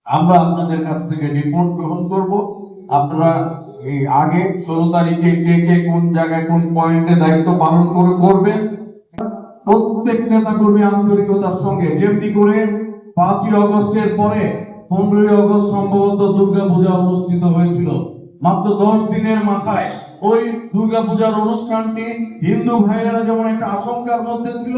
আমরা আপনাদের কাছ থেকে রিপোর্ট গ্রহণ করব। আপনারা এই আগে 16 তারিখে কে কে কোন জায়গায় কোন পয়েন্টে দায়িত্ব পালন করবেন, প্রত্যেক নেতা কর্মী আন্তরিকতার সঙ্গে, যেমনি করে 5ই আগস্টের পরে 15ই আগস্ট সম্ভবত দুর্গাপূজা অনুষ্ঠিত হয়েছিল। মাত্র 10 দিনের মাথায় ওই দুর্গাপূজার অনুষ্ঠানটি হিন্দু ভাইয়েরা যেমন একটা আশঙ্কার মধ্যে ছিল,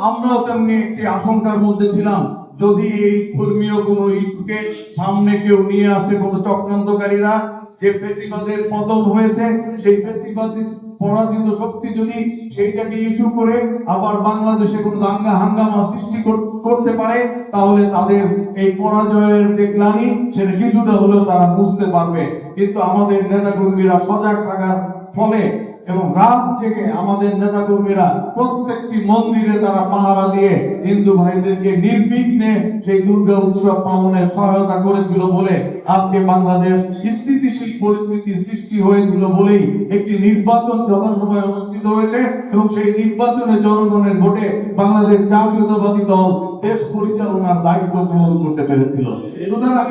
আমরাও তেমনি একটি আশঙ্কার মধ্যে ছিলাম। যদি এই ধর্মীয় কোন ইস্যুকে সামনে কেউ নিয়ে আসে, কোন চক্রান্তকারীরা, যে ফেসিবাদের পতন হয়েছে, সেই ফেসিবাদের পরাজিত শক্তি যদি সেইটাকে ইস্যু করে আবার বাংলাদেশে কোন দাঙ্গা হাঙ্গামা সৃষ্টি করতে পারে, তাহলে তাদের এই পরাজয়ের যে গ্লানি, সেটা কিছুটা হলেও তারা বুঝতে পারবে। কিন্তু আমাদের নেতাকর্মীরা সজাগ থাকার ফলে এবং রাত জেগে আমাদের নেতাকর্মীরা প্রত্যেকটি মন্দিরে তারা পাহারা দিয়ে হিন্দু ভাইদেরকে নির্বিঘ্নে সেই দুর্গা উৎসব পালনে সহায়তা করেছিল বলে আজকে বাংলাদেশ স্থিতিশীল পরিস্থিতির সৃষ্টি হয়েছিল বলেই একটি নির্বাচন যথাসময়ে অনুষ্ঠিত হয়েছে এবং সেই নির্বাচনে জনগণের ভোটে বাংলাদেশ জাতীয়তাবাদী দল দেশ পরিচালনার দায়িত্ব গ্রহণ করতে পেরেছিল। সুতরাং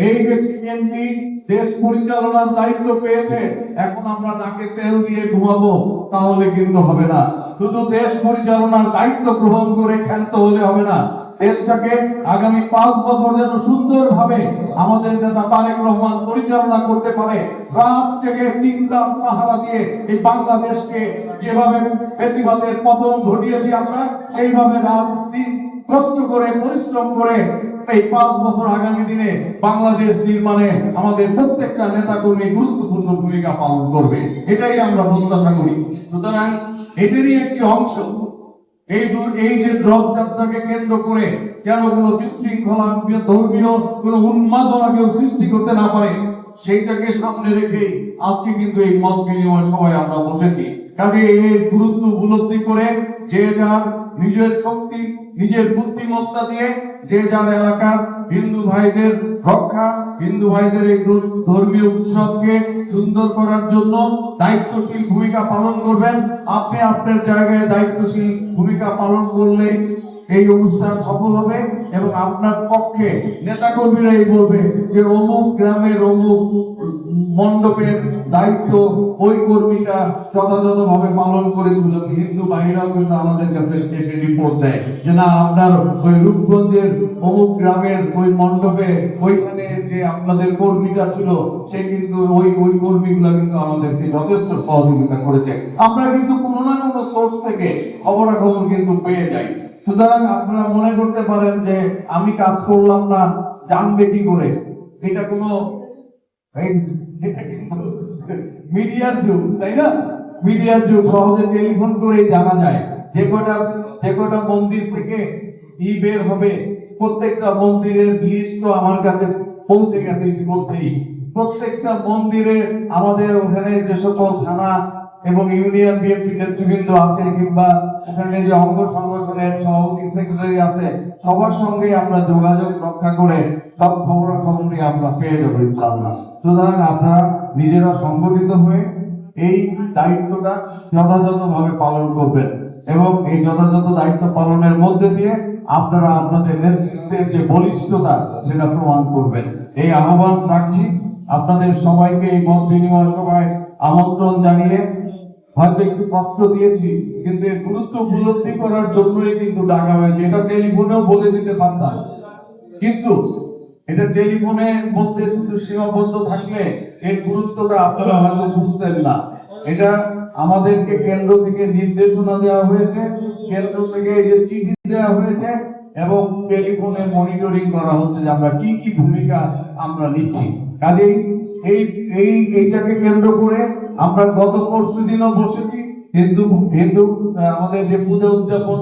এই যে বিএনপি দেশ পরিচালনার দায়িত্ব পেয়েছে, এখন আমরা নাকে তেল দিয়ে ঘুমাবো তাহলে কিন্তু হবে না। শুধু দেশ পরিচালনার দায়িত্ব গ্রহণ করে ক্ষান্ত হলে হবে না। দেশটাকে আগামী 5 বছর যেন সুন্দরভাবে আমাদের নেতা তারেক রহমান পরিচালনা করতে পারে, রাত জেগে 3 রাত পাহারা দিয়ে এই বাংলাদেশকে যেভাবে ফেসিবাদের পতন ঘটিয়েছি আমরা, সেইভাবে রাত দিন কষ্ট করে পরিশ্রম করে এই 5 বছর আগামী দিনে বাংলাদেশ নির্মাণে আমাদের প্রত্যেকটা নেতাকর্মী গুরুত্বপূর্ণ ভূমিকা পালন করবে, এটাই আমরা প্রত্যাশা করি। সুতরাং এটারই একটি অংশ এই যে রথযাত্রাকে কেন্দ্র করে যেন কোনো বিশৃঙ্খলা, ধর্মীয় কোনো উন্মাদনা কেউ সৃষ্টি করতে না পারে, সেইটাকে সামনে রেখে আজকে কিন্তু এই মত বিনিময় সভায় আমরা বসেছি। কাজে এর গুরুত্ব উপলব্ধি করে যে যার নিজের শক্তি, নিজের বুদ্ধিমত্তা দিয়ে যে যার এলাকার হিন্দু ভাইদের রক্ষা, হিন্দু ভাইদের এই ধর্মীয় উৎসবকে সুন্দর করার জন্য দায়িত্বশীল ভূমিকা পালন করবেন। আপনি আপনার জায়গায় দায়িত্বশীল ভূমিকা পালন করলে এই অনুষ্ঠান সফল হবে এবং আপনার পক্ষে নেতাকর্মীরাই বলবে যে অমুক গ্রামের অমুক মণ্ডপের দায়িত্ব ওই কর্মীটা যথাযথভাবে পালন করেছিল। হিন্দু ভাইরাও কিন্তু আমাদের কাছে এসে রিপোর্ট দেয় যে না, আপনার ওই রূপগঞ্জের অমুক গ্রামের ওই মণ্ডপে ওইখানে যে আপনাদের কর্মীটা ছিল, সে কিন্তু ওই কর্মীগুলো কিন্তু আমাদেরকে যথেষ্ট সহযোগিতা করেছে। আমরা কিন্তু কোনো না কোনো সোর্স থেকে খবরাখবর কিন্তু পেয়ে যাই। সুতরাং আপনারা মনে করতে পারেন যে আমি কাজ করলাম না, জানবে কি করে? এটা কোনো মিডিয়ার যুগ, তাই না? মিডিয়ার যুগ, সহজে টেলিফোন করেই জানা যায়। যে কটা মন্দির থেকে বের হবে, প্রত্যেকটা মন্দিরের লিস্ট তো আমার কাছে পৌঁছে গেছে ইতিমধ্যেই। প্রত্যেকটা মন্দিরে আমাদের ওখানে যে সকল থানা এবং ইউনিয়ন বিএনপি নেতৃবৃন্দ আছে কিংবা ওখানে যে অঙ্গ সংগঠনের সভাপতি সেক্রেটারি আছে, সবার সঙ্গে আমরা যোগাযোগ রক্ষা করে সব খবরাখবর নিয়ে আমরা পেয়ে যাবো ইনশাআল্লাহ। সুতরাং আপনারা নিজেরা সংগঠিত হয়ে এই দায়িত্বটা যথাযথভাবে পালন করবেন এবং এই যথাযথ দায়িত্ব পালনের মধ্যে দিয়ে আপনারা আপনাদের নেতৃত্বের যে বলিষ্ঠতা সেটা প্রমাণ করবেন। এই আহ্বান রাখছি। আপনাদের সবাইকে এই মত বিনিময় সভায় আমন্ত্রণ জানিয়ে হয়তো একটু কষ্ট দিয়েছি, কিন্তু এর গুরুত্ব উপলব্ধি করার জন্যই কিন্তু ডাকা হয়েছে। এটা টেলিফোনেও বলে দিতে পারতাম, কিন্তু এটা টেলিফোনের মধ্যে শুধু সীমাবদ্ধ থাকলে এর গুরুত্বটা আপনারা হয়তো বুঝতেন না। এটা আমাদেরকে কেন্দ্র থেকে নির্দেশনা দেওয়া হয়েছে, কেন্দ্র থেকে এই যে চিঠি দেওয়া হয়েছে এবং টেলিফোনে মনিটরিং করা হচ্ছে যে আমরা কি কি ভূমিকা আমরা নিচ্ছি। কাজেই এইটাকে কেন্দ্র করে আমরা গত পরশু দিনও বসেছি হিন্দু আমাদের যে পূজা উদযাপন